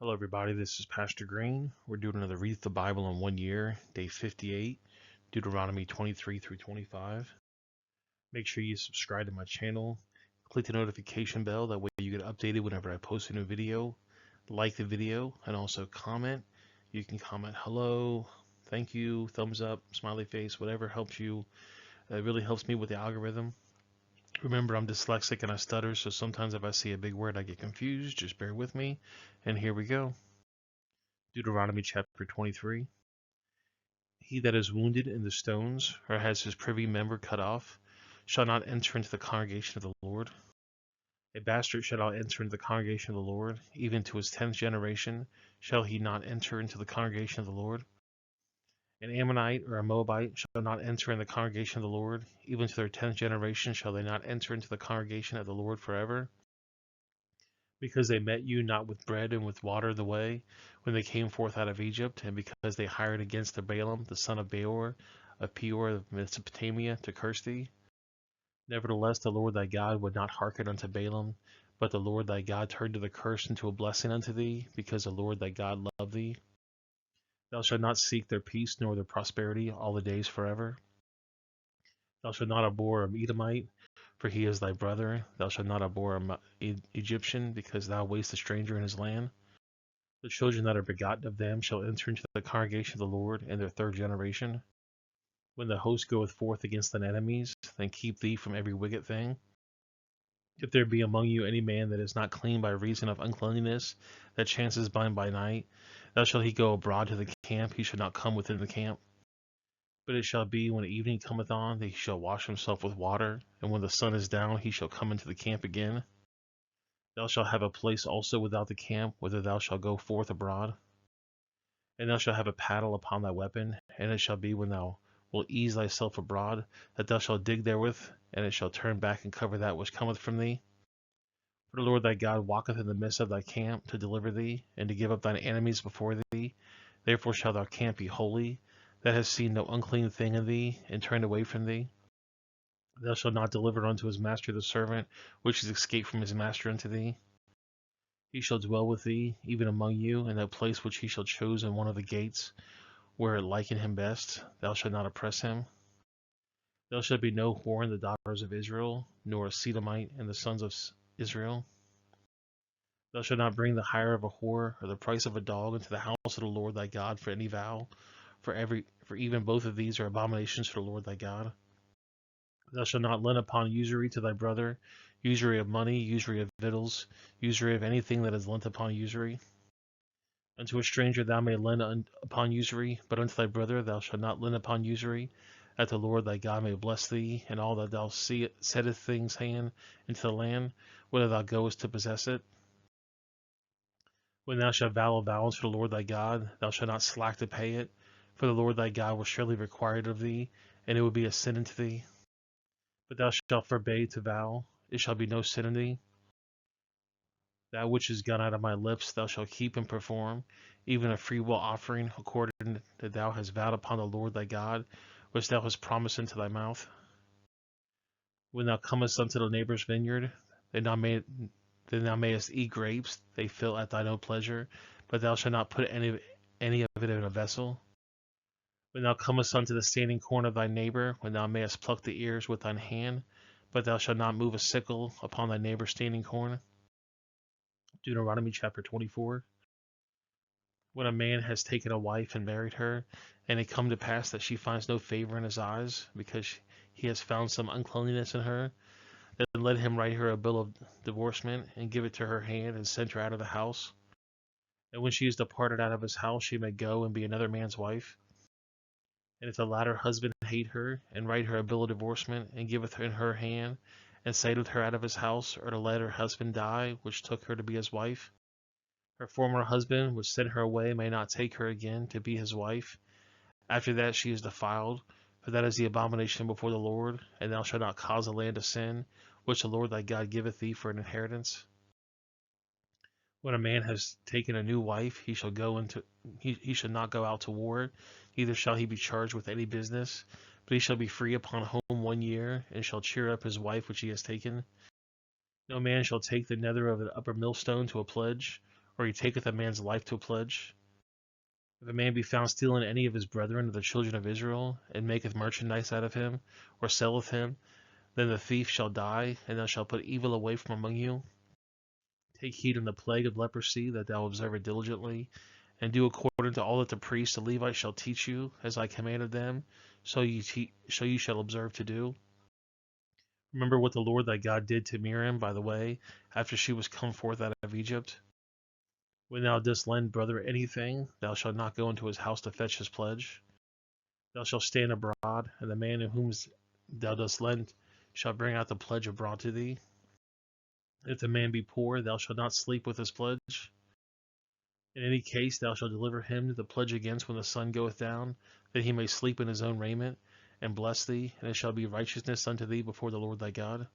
Hello, everybody. This is Pastor Green. We're doing another Read the Bible in 1 year, day 58, Deuteronomy 23 through 25. Make sure you subscribe to my channel. Click the notification bell. That way you get updated whenever I post a new video. Like the video and also comment. You can comment hello, thank you, thumbs up, smiley face, whatever helps you. It really helps me with the algorithm. Remember, I'm dyslexic and I stutter, so sometimes if I see a big word, I get confused. Just bear with me. And here we go. Deuteronomy chapter 23. He that is wounded in the stones, or has his privy member cut off, shall not enter into the congregation of the Lord. A bastard shall not enter into the congregation of the Lord, even to his 10th generation shall he not enter into the congregation of the Lord. An Ammonite or a Moabite shall not enter in the congregation of the Lord, even to their 10th generation shall they not enter into the congregation of the Lord forever. Because they met you not with bread and with water the way, when they came forth out of Egypt, and because they hired against the Balaam, the son of Beor, of Peor of Mesopotamia, to curse thee. Nevertheless, the Lord thy God would not hearken unto Balaam, but the Lord thy God turned the curse into a blessing unto thee, because the Lord thy God loved thee. Thou shalt not seek their peace nor their prosperity all the days forever. Thou shalt not abhor an Edomite, for he is thy brother. Thou shalt not abhor an Egyptian, because thou wast a stranger in his land. The children that are begotten of them shall enter into the congregation of the Lord in their 3rd generation. When the host goeth forth against thine enemies, then keep thee from every wicked thing. If there be among you any man that is not clean by reason of uncleanness, that chances by night, thou shalt he go abroad to the camp, he shall not come within the camp. But it shall be when evening cometh on, that he shall wash himself with water, and when the sun is down, he shall come into the camp again. Thou shalt have a place also without the camp, whither thou shalt go forth abroad. And thou shalt have a paddle upon thy weapon, and it shall be when thou wilt ease thyself abroad, that thou shalt dig therewith, and it shall turn back and cover that which cometh from thee. For the Lord thy God walketh in the midst of thy camp to deliver thee, and to give up thine enemies before thee. Therefore shall thy camp be holy, that hast seen no unclean thing in thee, and turned away from thee. Thou shalt not deliver unto his master the servant, which is escaped from his master unto thee. He shall dwell with thee, even among you, in that place which he shall choose in one of the gates, where it liken him best. Thou shalt not oppress him. There shall be no whore in the daughters of Israel, nor a Sodomite in the sons of Israel. Thou shalt not bring the hire of a whore, or the price of a dog, into the house of the Lord thy God for any vow, for even both of these are abominations to the Lord thy God. Thou shalt not lend upon usury to thy brother, usury of money, usury of victuals, usury of anything that is lent upon usury. Unto a stranger thou may lend upon usury, but unto thy brother thou shalt not lend upon usury, that the Lord thy God may bless thee, and all that thou settest things hand into the land, whether thou goest to possess it. When thou shalt vow a vow unto the Lord thy God, thou shalt not slack to pay it, for the Lord thy God will surely require it of thee, and it will be a sin unto thee. But thou shalt forbid to vow, it shall be no sin in thee. That which is gone out of my lips thou shalt keep and perform, even a freewill offering, according that thou hast vowed upon the Lord thy God, which thou hast promised into thy mouth. When thou comest unto the neighbor's vineyard, then thou mayest eat grapes, they fill at thine own pleasure, but thou shalt not put any of it in a vessel. When thou comest unto the standing corn of thy neighbor, when thou mayest pluck the ears with thine hand, but thou shalt not move a sickle upon thy neighbor's standing corn. Deuteronomy chapter 24. When a man has taken a wife and married her, and it come to pass that she finds no favor in his eyes, because he has found some uncleanness in her, then let him write her a bill of divorcement, and give it to her hand, and send her out of the house. And when she is departed out of his house, she may go and be another man's wife. And if the latter husband hate her, and write her a bill of divorcement, and giveth her in her hand, and saileth her out of his house, or to let her husband die, which took her to be his wife, her former husband, which sent her away, may not take her again to be his wife. After that she is defiled, for that is the abomination before the Lord, and thou shalt not cause the land to sin, which the Lord thy God giveth thee for an inheritance. When a man has taken a new wife, he shall not go out to war, neither shall he be charged with any business, but he shall be free upon home 1 year, and shall cheer up his wife which he has taken. No man shall take the nether of an upper millstone to a pledge, for he taketh a man's life to a pledge. If a man be found stealing any of his brethren of the children of Israel, and maketh merchandise out of him, or selleth him, then the thief shall die, and thou shalt put evil away from among you. Take heed in the plague of leprosy, that thou observe it diligently, and do according to all that the priests and Levites shall teach you, as I commanded them, so ye shall observe to do. Remember what the Lord thy God did to Miriam by the way, after she was come forth out of Egypt. When thou dost lend brother anything, thou shalt not go into his house to fetch his pledge. Thou shalt stand abroad, and the man to whom thou dost lend shall bring out the pledge abroad to thee. If the man be poor, thou shalt not sleep with his pledge. In any case, thou shalt deliver him the pledge against when the sun goeth down, that he may sleep in his own raiment, and bless thee, and it shall be righteousness unto thee before the Lord thy God.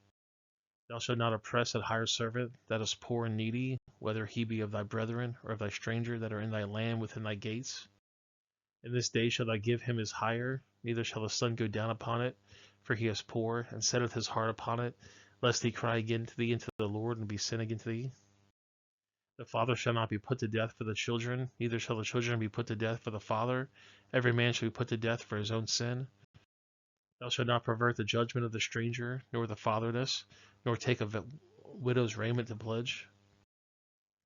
Thou shalt not oppress an hired servant that is poor and needy, whether he be of thy brethren or of thy stranger that are in thy land within thy gates. In this day shalt thou give him his hire, neither shall the sun go down upon it, for he is poor, and setteth his heart upon it, lest he cry again to thee into the Lord, and be sin against thee. The father shall not be put to death for the children, neither shall the children be put to death for the father. Every man shall be put to death for his own sin. Thou shalt not pervert the judgment of the stranger, nor the fatherless, nor take a widow's raiment to pledge.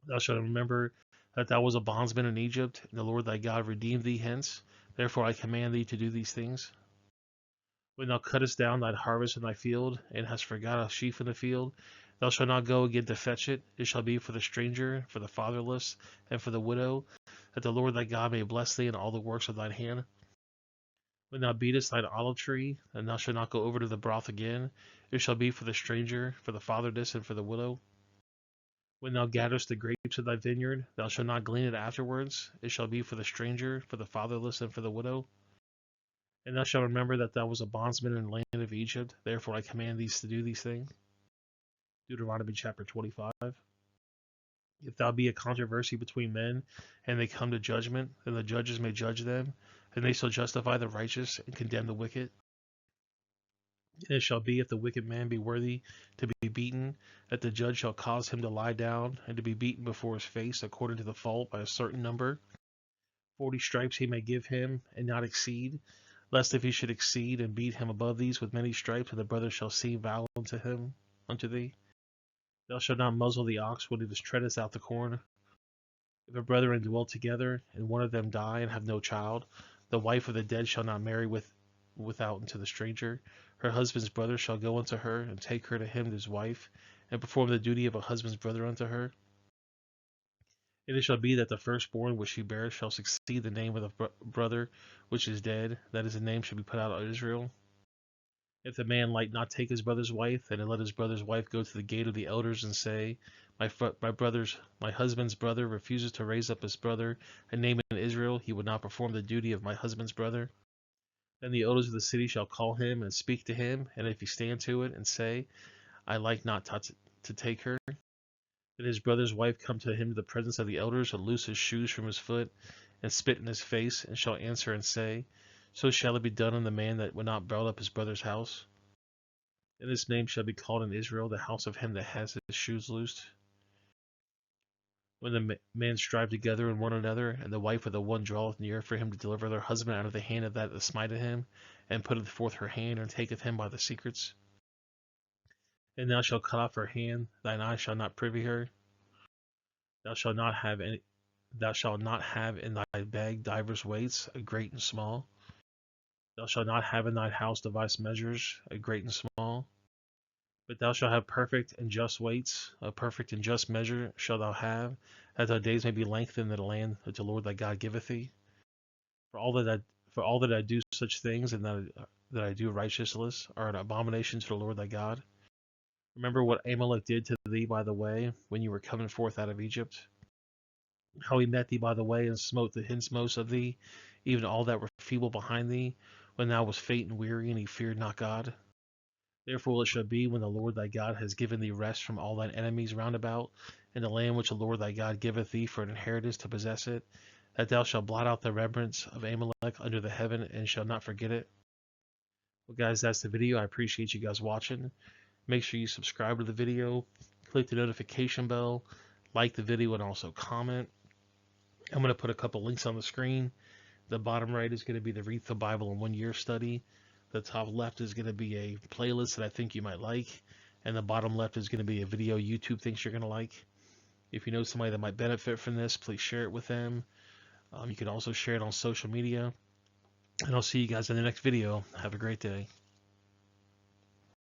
Thou shalt remember that thou was a bondsman in Egypt, and the Lord thy God redeemed thee hence. Therefore I command thee to do these things. When thou cuttest down thine harvest in thy field, and hast forgot a sheaf in the field, thou shalt not go again to fetch it. It shall be for the stranger, for the fatherless, and for the widow, that the Lord thy God may bless thee in all the works of thine hand. When thou beatest thine olive tree, and thou shalt not go over to the broth again, it shall be for the stranger, for the fatherless, and for the widow. When thou gatherest the grapes of thy vineyard, thou shalt not glean it afterwards. It shall be for the stranger, for the fatherless, and for the widow. And thou shalt remember that thou was a bondsman in the land of Egypt. Therefore I command thee to do these things. Deuteronomy chapter 25. If thou be a controversy between men, and they come to judgment, then the judges may judge them, and they shall justify the righteous and condemn the wicked. And it shall be, if the wicked man be worthy to be beaten, that the judge shall cause him to lie down, and to be beaten before his face, according to the fault, by a certain number. 40 stripes he may give him, and not exceed, lest if he should exceed and beat him above these with many stripes, and the brother shall seem vile unto thee. Thou shalt not muzzle the ox when it treadeth out the corn. If a brethren dwell together, and one of them die and have no child, the wife of the dead shall not marry without unto the stranger. Her husband's brother shall go unto her, and take her to him his wife, and perform the duty of a husband's brother unto her. And it shall be that the firstborn which she beareth shall succeed the name of the brother which is dead, that is, the name shall be put out of Israel. If the man like not take his brother's wife, then let his brother's wife go to the gate of the elders and say, my husband's brother refuses to raise up his brother and name in Israel, he would not perform the duty of my husband's brother. Then the elders of the city shall call him and speak to him, and if he stand to it and say, I like not to take her, then his brother's wife come to him to the presence of the elders, and loose his shoes from his foot, and spit in his face, and shall answer and say, so shall it be done on the man that would not build up his brother's house. And his name shall be called in Israel, the house of him that has his shoes loosed. When the men strive together in one another, and the wife of the one draweth near for him to deliver their husband out of the hand of that smiteth him, and putteth forth her hand, and taketh him by the secrets. And thou shalt cut off her hand, thine eye shall not privy her. Thou shalt not have in thy bag divers weights, a great and small. Thou shalt not have in thy house device measures, a great and small. But thou shalt have perfect and just weights, a perfect and just measure shalt thou have, that thy days may be lengthened in the land that the Lord thy God giveth thee. For all that I do such things, and that I do righteousness, are an abomination to the Lord thy God. Remember what Amalek did to thee by the way, when you were coming forth out of Egypt, how he met thee by the way, and smote the hindmost of thee, even all that were feeble behind thee, when thou wast faint and weary, and he feared not God. Therefore it shall be, when the Lord thy God has given thee rest from all thine enemies round about, in the land which the Lord thy God giveth thee for an inheritance to possess it, that thou shalt blot out the remembrance of Amalek under the heaven, and shalt not forget it. Well guys, that's the video. I appreciate you guys watching. Make sure you subscribe to the video, click the notification bell, like the video and also comment. I'm going to put a couple links on the screen. The bottom right is going to be the Read the Bible in 1 year study. The top left is going to be a playlist that I think you might like. And the bottom left is going to be a video YouTube thinks you're going to like. If you know somebody that might benefit from this, please share it with them. You can also share it on social media. And I'll see you guys in the next video. Have a great day.